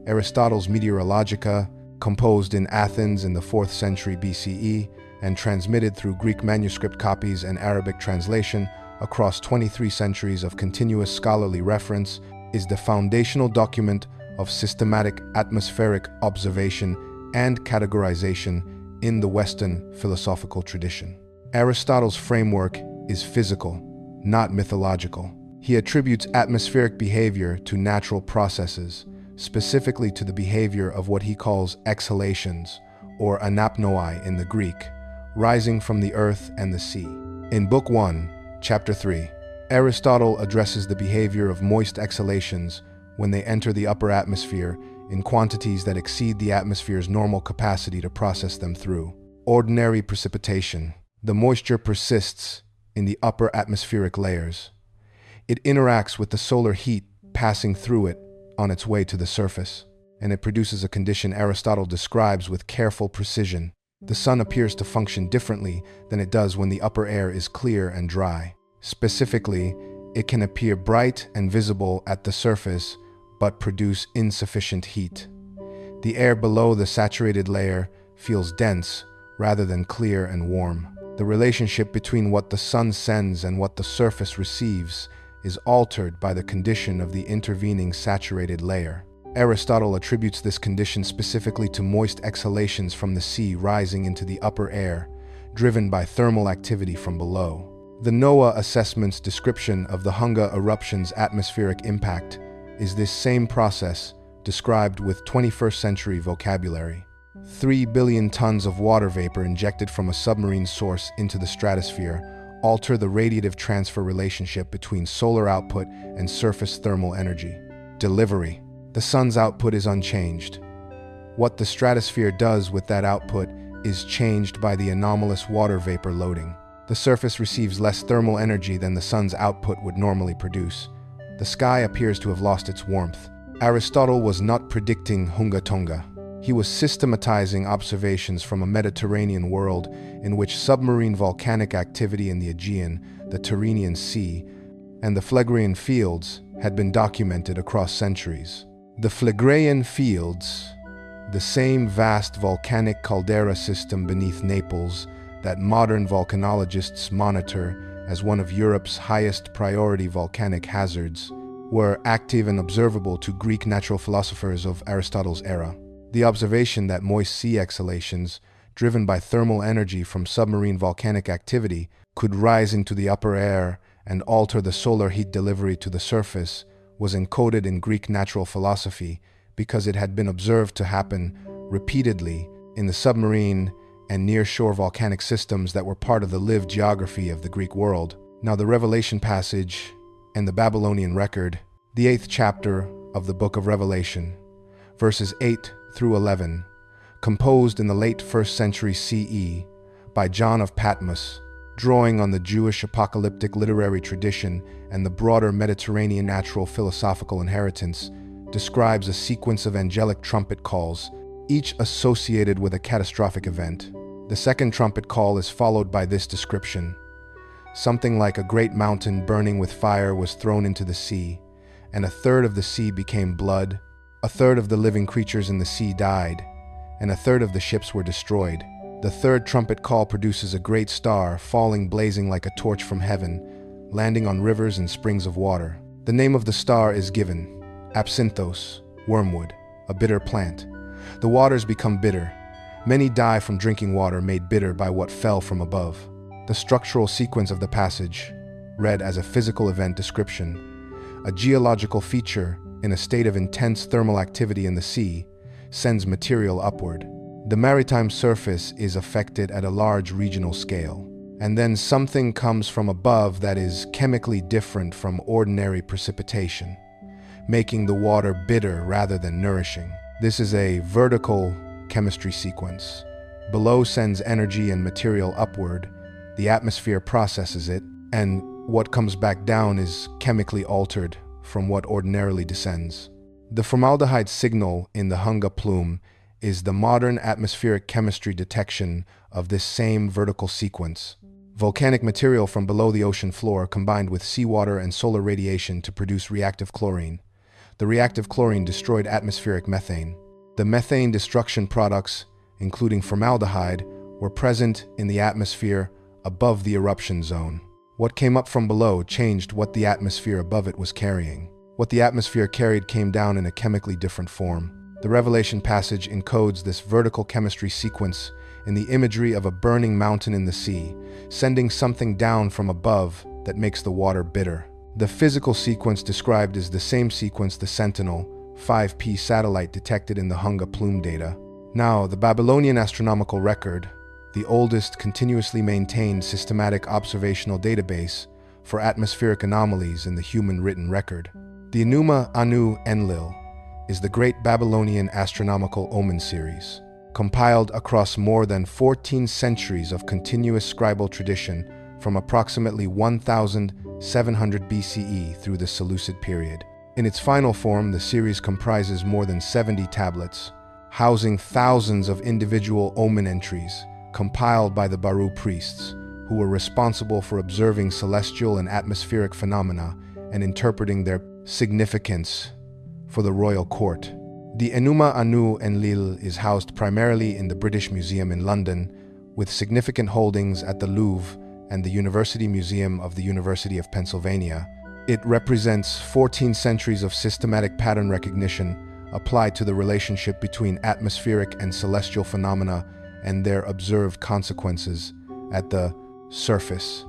Aristotle's Meteorologica, composed in Athens in the 4th century BCE and transmitted through Greek manuscript copies and Arabic translation across 23 centuries of continuous scholarly reference, is the foundational document of systematic atmospheric observation and categorization in the Western philosophical tradition. Aristotle's framework is physical, not mythological. He attributes atmospheric behavior to natural processes, specifically to the behavior of what he calls exhalations, or anapnoai in the Greek, rising from the earth and the sea. In Book 1, Chapter 3, Aristotle addresses the behavior of moist exhalations when they enter the upper atmosphere in quantities that exceed the atmosphere's normal capacity to process them through. Ordinary precipitation. The moisture persists in the upper atmospheric layers. It interacts with the solar heat passing through it on its way to the surface, and it produces a condition Aristotle describes with careful precision. The sun appears to function differently than it does when the upper air is clear and dry. Specifically, it can appear bright and visible at the surface, but produce insufficient heat. The air below the saturated layer feels dense rather than clear and warm. The relationship between what the sun sends and what the surface receives is altered by the condition of the intervening saturated layer. Aristotle attributes this condition specifically to moist exhalations from the sea rising into the upper air, driven by thermal activity from below. The NOAA assessment's description of the Hunga eruption's atmospheric impact is this same process described with 21st century vocabulary. 3 billion tons of water vapor injected from a submarine source into the stratosphere alter the radiative transfer relationship between solar output and surface thermal energy. Delivery. The sun's output is unchanged. What the stratosphere does with that output is changed by the anomalous water vapor loading. The surface receives less thermal energy than the sun's output would normally produce. The sky appears to have lost its warmth. Aristotle was not predicting Hunga Tonga. He was systematizing observations from a Mediterranean world in which submarine volcanic activity in the Aegean, the Tyrrhenian Sea, and the Phlegraean Fields had been documented across centuries. The Phlegraean Fields, the same vast volcanic caldera system beneath Naples that modern volcanologists monitor as one of Europe's highest priority volcanic hazards, were active and observable to Greek natural philosophers of Aristotle's era. The observation that moist sea exhalations, driven by thermal energy from submarine volcanic activity, could rise into the upper air and alter the solar heat delivery to the surface was encoded in Greek natural philosophy because it had been observed to happen repeatedly in the submarine and near-shore volcanic systems that were part of the lived geography of the Greek world. Now, the Revelation passage and the Babylonian record, the 8th chapter of the book of Revelation, verses 8 through 11, composed in the late 1st century CE by John of Patmos, drawing on the Jewish apocalyptic literary tradition and the broader Mediterranean natural philosophical inheritance, describes a sequence of angelic trumpet calls, each associated with a catastrophic event. The second trumpet call is followed by this description. Something like a great mountain burning with fire was thrown into the sea, and a third of the sea became blood, a third of the living creatures in the sea died, and a third of the ships were destroyed. The third trumpet call produces a great star falling blazing like a torch from heaven, landing on rivers and springs of water. The name of the star is given, Absinthos, wormwood, a bitter plant. The waters become bitter. Many die from drinking water made bitter by what fell from above. The structural sequence of the passage, read as a physical event description, a geological feature in a state of intense thermal activity in the sea, sends material upward. The maritime surface is affected at a large regional scale, and then something comes from above that is chemically different from ordinary precipitation, making the water bitter rather than nourishing. This is a vertical chemistry sequence. Below sends energy and material upward, the atmosphere processes it, and what comes back down is chemically altered from what ordinarily descends. The formaldehyde signal in the Hunga plume is the modern atmospheric chemistry detection of this same vertical sequence. Volcanic material from below the ocean floor combined with seawater and solar radiation to produce reactive chlorine. The reactive chlorine destroyed atmospheric methane. The methane destruction products, including formaldehyde, were present in the atmosphere above the eruption zone. What came up from below changed what the atmosphere above it was carrying. What the atmosphere carried came down in a chemically different form. The Revelation passage encodes this vertical chemistry sequence in the imagery of a burning mountain in the sea, sending something down from above that makes the water bitter. The physical sequence described is the same sequence the Sentinel 5P satellite detected in the Hunga plume data. Now, the Babylonian astronomical record, the oldest continuously maintained systematic observational database for atmospheric anomalies in the human written record. The Enuma Anu Enlil is the Great Babylonian Astronomical Omen Series, compiled across more than 14 centuries of continuous scribal tradition from approximately 1700 BCE through the Seleucid period. In its final form, the series comprises more than 70 tablets, housing thousands of individual omen entries compiled by the Baru priests, who were responsible for observing celestial and atmospheric phenomena and interpreting their significance for the royal court. The Enuma Anu Enlil is housed primarily in the British Museum in London, with significant holdings at the Louvre and the University Museum of the University of Pennsylvania. It represents 14 centuries of systematic pattern recognition applied to the relationship between atmospheric and celestial phenomena and their observed consequences at the surface.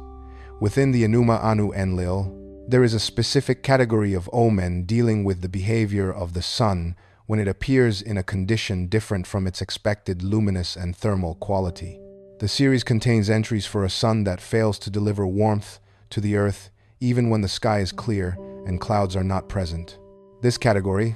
Within the Enuma Anu Enlil, there is a specific category of omen dealing with the behavior of the sun when it appears in a condition different from its expected luminous and thermal quality. The series contains entries for a sun that fails to deliver warmth to the earth, even when the sky is clear and clouds are not present. This category,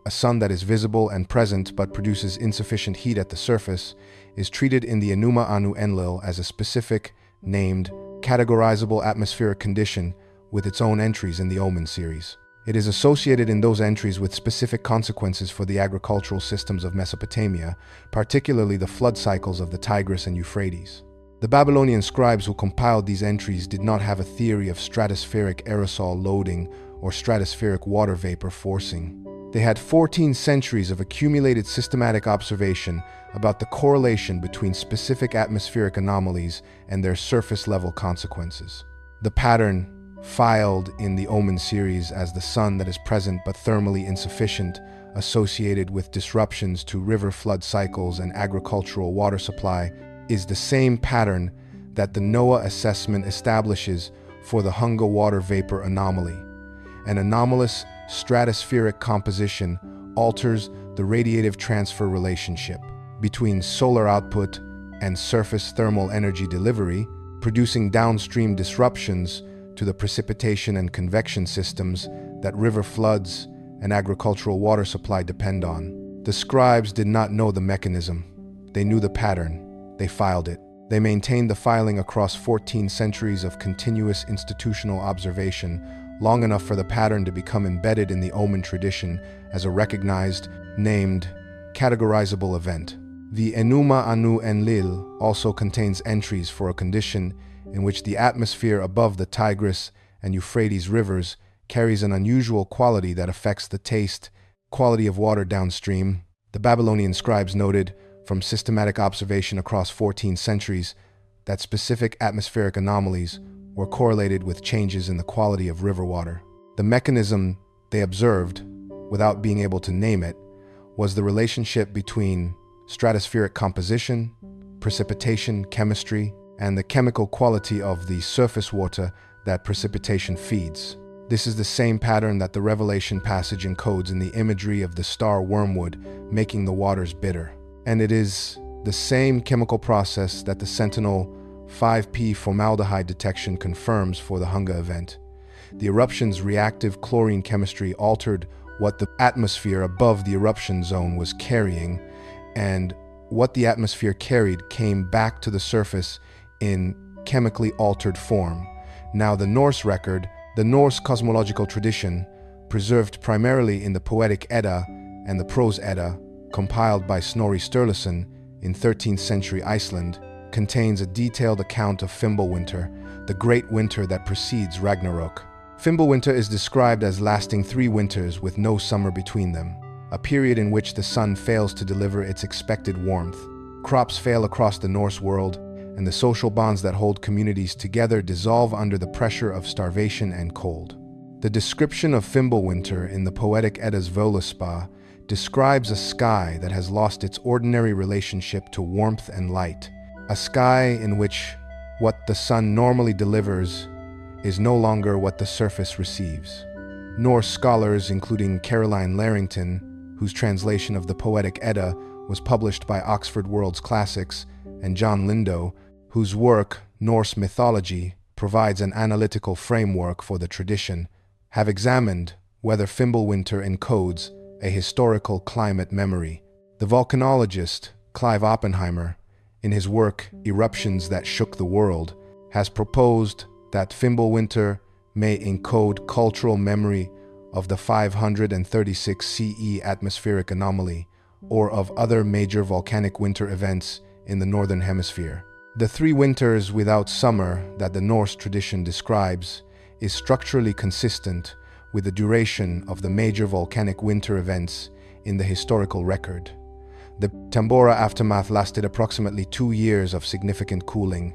A sun that is visible and present but produces insufficient heat at the surface is treated in the Enuma Anu Enlil as a specific, named, categorizable atmospheric condition with its own entries in the Omen series. It is associated in those entries with specific consequences for the agricultural systems of Mesopotamia, particularly the flood cycles of the Tigris and Euphrates. The Babylonian scribes who compiled these entries did not have a theory of stratospheric aerosol loading or stratospheric water vapor forcing. They had 14 centuries of accumulated systematic observation about the correlation between specific atmospheric anomalies and their surface-level consequences. The pattern, filed in the Omen series as the sun that is present but thermally insufficient, associated with disruptions to river flood cycles and agricultural water supply, is the same pattern that the NOAA assessment establishes for the Hunga water vapor anomaly. An anomalous stratospheric composition alters the radiative transfer relationship between solar output and surface thermal energy delivery, producing downstream disruptions to the precipitation and convection systems that river floods and agricultural water supply depend on. The scribes did not know the mechanism. They knew the pattern. They filed it. They maintained the filing across 14 centuries of continuous institutional observation, long enough for the pattern to become embedded in the Omen tradition as a recognized, named, categorizable event. The Enuma Anu Enlil also contains entries for a condition in which the atmosphere above the Tigris and Euphrates rivers carries an unusual quality that affects the taste, quality of water downstream. The Babylonian scribes noted, from systematic observation across 14 centuries, that specific atmospheric anomalies were correlated with changes in the quality of river water. The mechanism they observed, without being able to name it, was the relationship between stratospheric composition, precipitation chemistry, and the chemical quality of the surface water that precipitation feeds. This is the same pattern that the Revelation passage encodes in the imagery of the star wormwood making the waters bitter. And it is the same chemical process that the Sentinel 5P formaldehyde detection confirms for the Hunga event. The eruption's reactive chlorine chemistry altered what the atmosphere above the eruption zone was carrying, and what the atmosphere carried came back to the surface in chemically altered form. Now the Norse record, the Norse cosmological tradition, preserved primarily in the Poetic Edda and the Prose Edda, compiled by Snorri Sturluson in 13th century Iceland, contains a detailed account of Fimbulwinter, the great winter that precedes Ragnarok. Fimbulwinter is described as lasting 3 winters with no summer between them, a period in which the sun fails to deliver its expected warmth. Crops fail across the Norse world, and the social bonds that hold communities together dissolve under the pressure of starvation and cold. The description of Fimbulwinter in the Poetic Edda's Völuspá describes a sky that has lost its ordinary relationship to warmth and light, a sky in which what the sun normally delivers is no longer what the surface receives. Norse scholars, including Caroline Larrington, whose translation of the Poetic Edda was published by Oxford World's Classics, and John Lindow, whose work, Norse Mythology, provides an analytical framework for the tradition, have examined whether Fimbulwinter encodes a historical climate memory. The volcanologist, Clive Oppenheimer, in his work Eruptions That Shook the World, has proposed that Fimbulwinter may encode cultural memory of the 536 CE atmospheric anomaly, or of other major volcanic winter events in the Northern Hemisphere. The 3 winters without summer that the Norse tradition describes is structurally consistent with the duration of the major volcanic winter events in the historical record. The Tambora aftermath lasted approximately 2 years of significant cooling,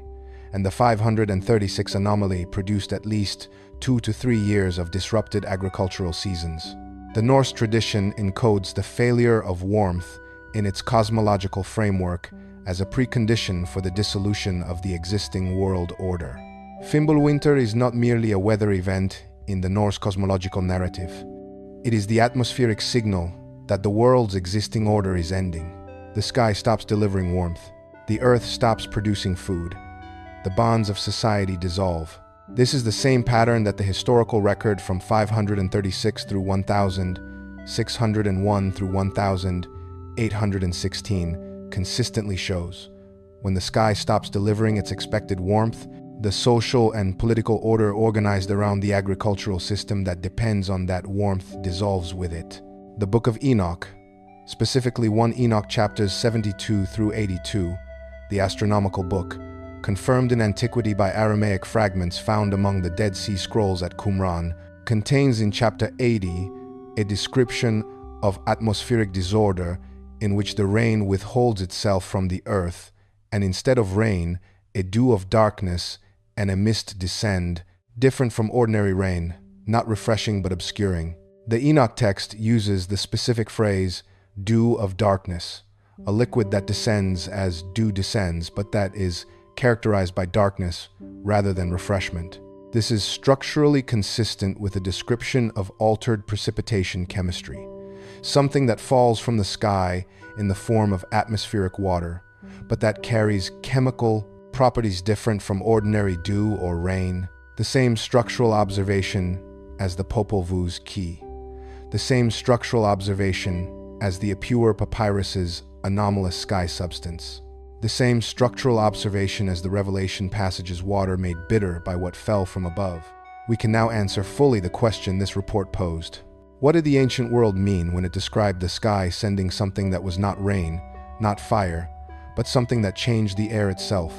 and the 536 anomaly produced at least 2 to 3 years of disrupted agricultural seasons. The Norse tradition encodes the failure of warmth in its cosmological framework as a precondition for the dissolution of the existing world order. Fimbulwinter is not merely a weather event in the Norse cosmological narrative. It is the atmospheric signal that the world's existing order is ending. The sky stops delivering warmth. The earth stops producing food. The bonds of society dissolve. This is the same pattern that the historical record from 536 through 1000 601 through 1816 consistently shows. When the sky stops delivering its expected warmth, the social and political order organized around the agricultural system that depends on that warmth dissolves with it. The Book of Enoch, specifically 1 Enoch chapters 72 through 82, the astronomical book, confirmed in antiquity by Aramaic fragments found among the Dead Sea Scrolls at Qumran, contains in chapter 80 a description of atmospheric disorder in which the rain withholds itself from the earth, and instead of rain, a dew of darkness and a mist descend, different from ordinary rain, not refreshing but obscuring. The Enoch text uses the specific phrase, dew of darkness, a liquid that descends as dew descends, but that is characterized by darkness rather than refreshment. This is structurally consistent with a description of altered precipitation chemistry, something that falls from the sky in the form of atmospheric water, but that carries chemical properties different from ordinary dew or rain. The same structural observation as the Popol Vuh's key. The same structural observation as the Ipuwer papyrus's anomalous sky substance. The same structural observation as the Revelation passage's water made bitter by what fell from above. We can now answer fully the question this report posed. What did the ancient world mean when it described the sky sending something that was not rain, not fire, but something that changed the air itself?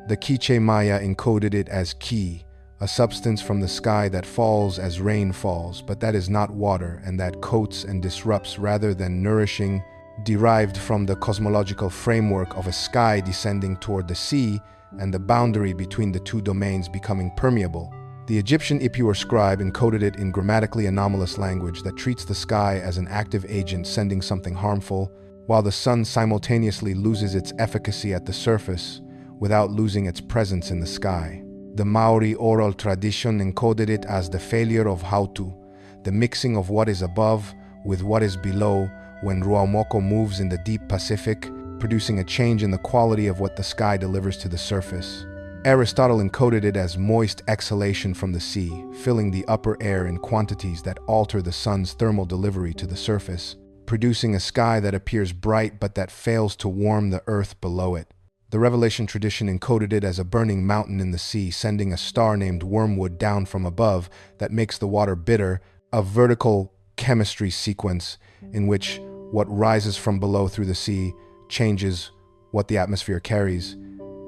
The Quiche Maya encoded it as ki, a substance from the sky that falls as rain falls, but that is not water and that coats and disrupts rather than nourishing, derived from the cosmological framework of a sky descending toward the sea and the boundary between the two domains becoming permeable. The Egyptian Ipuwer scribe encoded it in grammatically anomalous language that treats the sky as an active agent sending something harmful, while the sun simultaneously loses its efficacy at the surface without losing its presence in the sky. The Maori oral tradition encoded it as the failure of Hautu, the mixing of what is above with what is below when Ruaumoko moves in the deep Pacific, producing a change in the quality of what the sky delivers to the surface. Aristotle encoded it as moist exhalation from the sea, filling the upper air in quantities that alter the sun's thermal delivery to the surface, producing a sky that appears bright but that fails to warm the earth below it. The Revelation tradition encoded it as a burning mountain in the sea, sending a star named Wormwood down from above that makes the water bitter, a vertical chemistry sequence in which what rises from below through the sea changes what the atmosphere carries,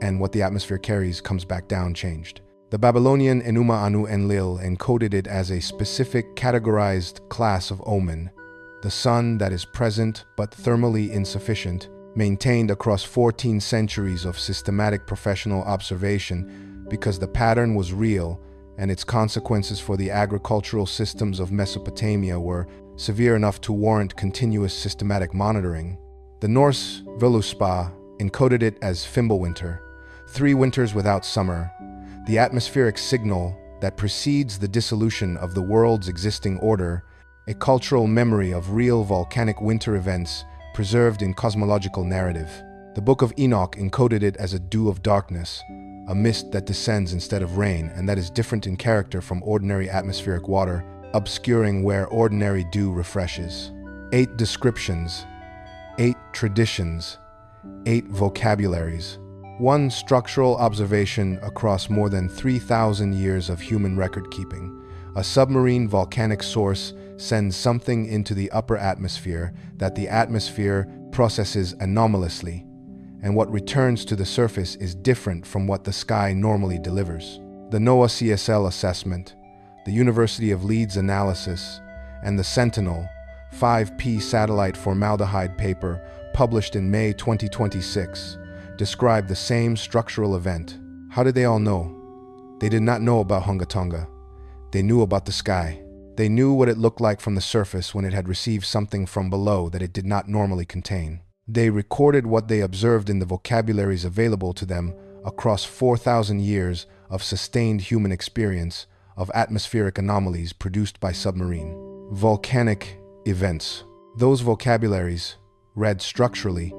and what the atmosphere carries comes back down changed. The Babylonian Enuma Anu Enlil encoded it as a specific categorized class of omen, the sun that is present but thermally insufficient, maintained across 14 centuries of systematic professional observation because the pattern was real and its consequences for the agricultural systems of Mesopotamia were severe enough to warrant continuous systematic monitoring. The Norse Völuspá encoded it as Fimbulwinter, 3 winters without summer, the atmospheric signal that precedes the dissolution of the world's existing order, a cultural memory of real volcanic winter events preserved in cosmological narrative. The Book of Enoch encoded it as a dew of darkness, a mist that descends instead of rain and that is different in character from ordinary atmospheric water, obscuring where ordinary dew refreshes. 8 descriptions, 8 traditions, 8 vocabularies, 1 structural observation across more than 3,000 years of human record-keeping. A submarine volcanic source sends something into the upper atmosphere that the atmosphere processes anomalously, and what returns to the surface is different from what the sky normally delivers. The NOAA CSL assessment, the University of Leeds analysis, and the Sentinel 5P satellite formaldehyde paper published in May 2026 describe the same structural event. How did they all know? They did not know about Hunga Tonga. They knew about the sky. They knew what it looked like from the surface when it had received something from below that it did not normally contain. They recorded what they observed in the vocabularies available to them across 4,000 years of sustained human experience of atmospheric anomalies produced by submarine volcanic events. Those vocabularies, read structurally,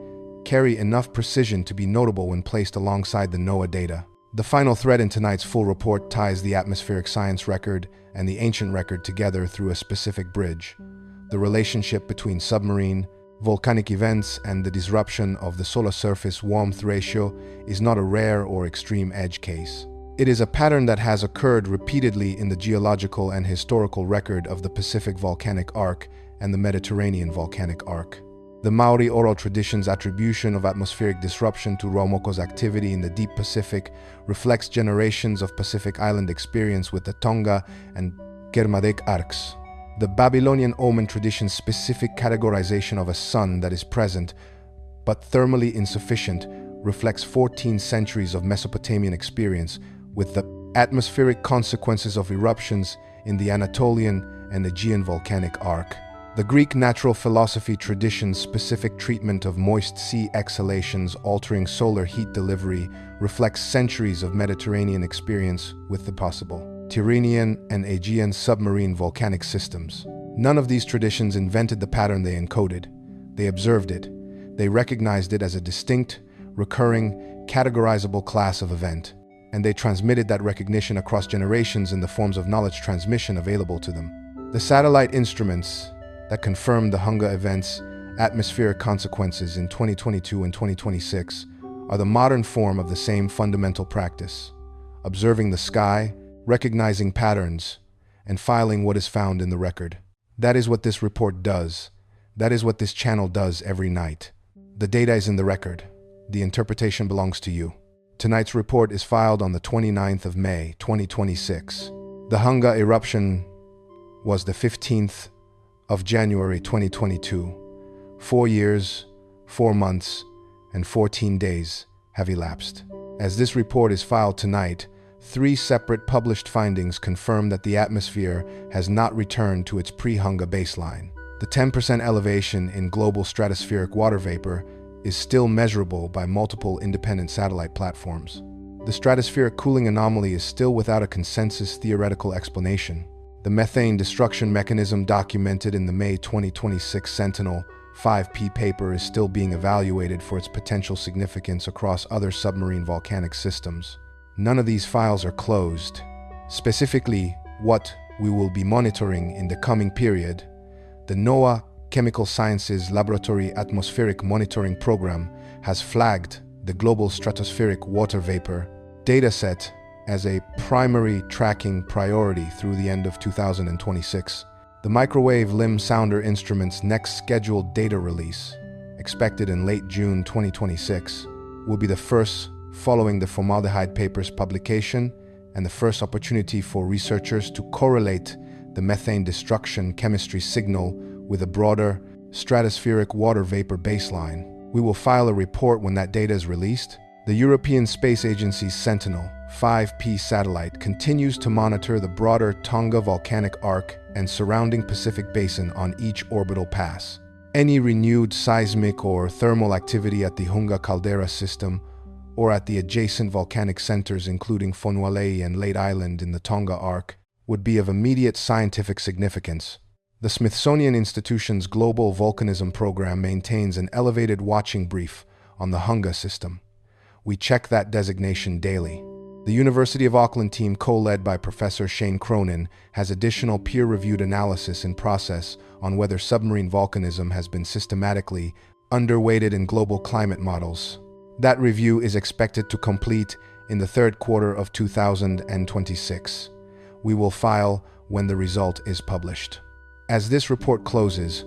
carry enough precision to be notable when placed alongside the NOAA data. The final thread in tonight's full report ties the atmospheric science record and the ancient record together through a specific bridge. the relationship between submarine, volcanic events and the disruption of the solar surface warmth ratio is not a rare or extreme edge case. It is a pattern that has occurred repeatedly in the geological and historical record of the Pacific volcanic arc and the Mediterranean volcanic arc. The Maori oral tradition's attribution of atmospheric disruption to Raumoko's activity in the deep Pacific reflects generations of Pacific Island experience with the Tonga and Kermadec arcs. The Babylonian omen tradition's specific categorization of a sun that is present, but thermally insufficient, reflects 14 centuries of Mesopotamian experience with the atmospheric consequences of eruptions in the Anatolian and Aegean volcanic arc. The Greek natural philosophy tradition's specific treatment of moist sea exhalations altering solar heat delivery reflects centuries of Mediterranean experience with the possible Tyrrhenian and Aegean submarine volcanic systems. None of these traditions invented the pattern they encoded. They observed it. They recognized it as a distinct, recurring, categorizable class of event, and they transmitted that recognition across generations in the forms of knowledge transmission available to them. The satellite instruments that confirmed the Hunga event's atmospheric consequences in 2022 and 2026 are the modern form of the same fundamental practice, observing the sky, recognizing patterns, and filing what is found in the record. That is what this report does. That is what this channel does every night. The data is in the record. The interpretation belongs to you. Tonight's report is filed on the 29th of May, 2026. The Hunga eruption was the 15th of January 2022. 4 years, 4 months, and 14 days have elapsed. As this report is filed tonight, 3 separate published findings confirm that the atmosphere has not returned to its pre-Hunga baseline. The 10% elevation in global stratospheric water vapor is still measurable by multiple independent satellite platforms. The stratospheric cooling anomaly is still without a consensus theoretical explanation. The methane destruction mechanism documented in the May 2026 Sentinel 5P paper is still being evaluated for its potential significance across other submarine volcanic systems. None of these files are closed. Specifically, what we will be monitoring in the coming period, the NOAA Chemical Sciences Laboratory Atmospheric Monitoring Program has flagged the global stratospheric water vapor dataset as a primary tracking priority through the end of 2026. The microwave limb sounder instrument's next scheduled data release, expected in late June 2026, will be the first following the formaldehyde paper's publication and the first opportunity for researchers to correlate the methane destruction chemistry signal with a broader stratospheric water vapor baseline. We will file a report when that data is released. The European Space Agency's Sentinel 5P satellite continues to monitor the broader Tonga volcanic arc and surrounding Pacific basin on each orbital pass. Any renewed seismic or thermal activity at the Hunga caldera system or at the adjacent volcanic centers including Fonualei and Leyte Island in the Tonga Arc would be of immediate scientific significance. The Smithsonian Institution's Global Volcanism Program maintains an elevated watching brief on the Hunga system. We check that designation daily. The University of Auckland team, co-led by Professor Shane Cronin, has additional peer-reviewed analysis in process on whether submarine volcanism has been systematically underweighted in global climate models. That review is expected to complete in the third quarter of 2026. We will file when the result is published. As this report closes,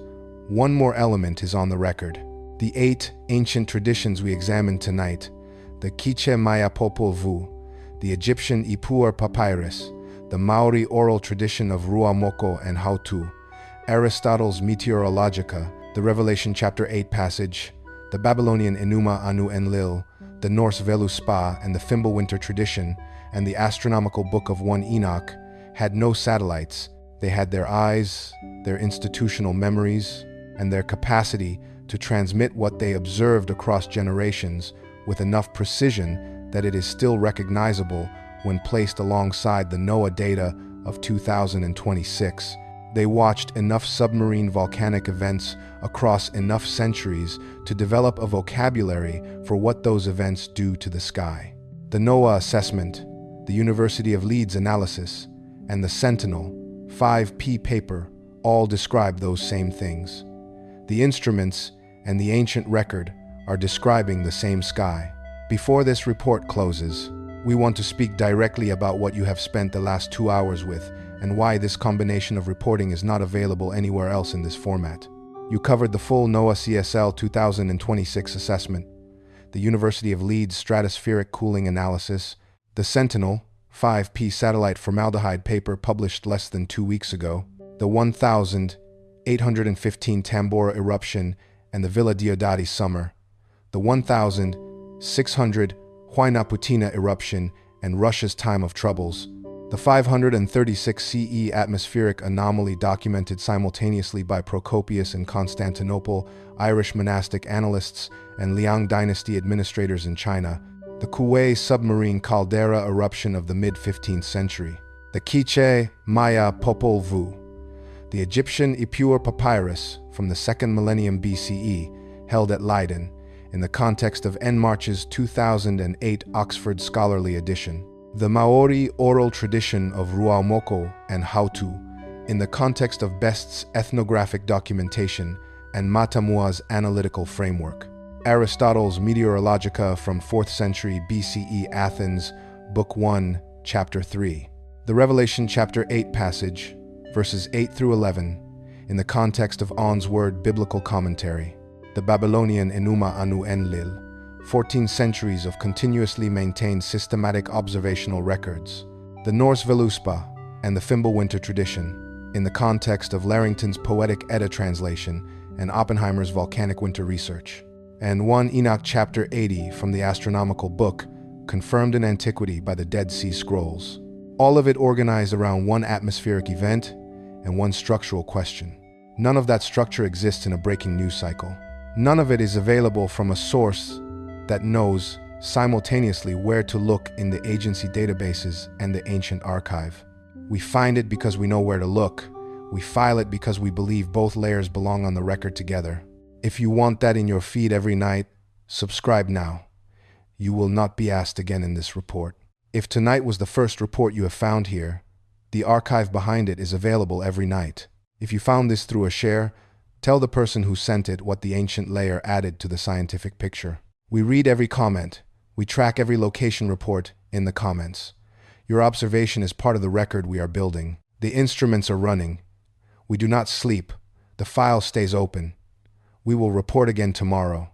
one more element is on the record. The 8 ancient traditions we examined tonight, the Quiche Maya Popol Vuh, the Egyptian Ipuwer Papyrus, the Maori oral tradition of Ruamoko and Hautu, Aristotle's Meteorologica, the Revelation chapter 8 passage, the Babylonian Enuma Anu Enlil, the Norse Velu Spa and the Fimbulwinter tradition, and the astronomical Book of 1 Enoch had no satellites. They had their eyes, their institutional memories, and their capacity to transmit what they observed across generations with enough precision that it is still recognizable when placed alongside the NOAA data of 2026. They watched enough submarine volcanic events across enough centuries to develop a vocabulary for what those events do to the sky. The NOAA assessment, the University of Leeds analysis, and the Sentinel 5P paper all describe those same things. The instruments and the ancient record are describing the same sky. Before this report closes, we want to speak directly about what you have spent the last 2 hours with and why this combination of reporting is not available anywhere else in this format. You covered the full NOAA CSL 2026 assessment, the University of Leeds Stratospheric Cooling Analysis, the Sentinel 5P satellite formaldehyde paper published less than 2 weeks ago, the 1,815 Tambora eruption and the Villa Diodati summer, the 1,600 Huayna Putina eruption and Russia's time of troubles, the 536 CE atmospheric anomaly documented simultaneously by Procopius in Constantinople, Irish monastic annalists, and Liang dynasty administrators in China, the Kuwait submarine caldera eruption of the mid-15th century, the Quiche Maya Popol Vuh, the Egyptian Ipuwer Papyrus from the 2nd millennium BCE, held at Leiden, in the context of N. March's 2008 Oxford Scholarly Edition, the Maori oral tradition of Ruaumoko and Hautu, in the context of Best's ethnographic documentation and Matamua's analytical framework, Aristotle's Meteorologica from 4th century BCE Athens, Book 1, Chapter 3, the Revelation chapter 8 passage, verses 8 through 11, in the context of On's word biblical commentary, the Babylonian Enuma Anu Enlil, 14 centuries of continuously maintained systematic observational records, the Norse Veluspa and the Fimbulwinter tradition, in the context of Larrington's Poetic Edda translation and Oppenheimer's volcanic winter research, and 1 Enoch chapter 80 from the astronomical book, confirmed in antiquity by the Dead Sea Scrolls. All of it organized around one atmospheric event and one structural question. None of that structure exists in a breaking news cycle. None of it is available from a source that knows simultaneously where to look in the agency databases and the ancient archive. We find it because we know where to look. We file it because we believe both layers belong on the record together. If you want that in your feed every night, subscribe now. You will not be asked again in this report. If tonight was the first report you have found here, the archive behind it is available every night. If you found this through a share, tell the person who sent it what the ancient layer added to the scientific picture. We read every comment. We track every location report in the comments. Your observation is part of the record we are building. The instruments are running. We do not sleep. The file stays open. We will report again tomorrow.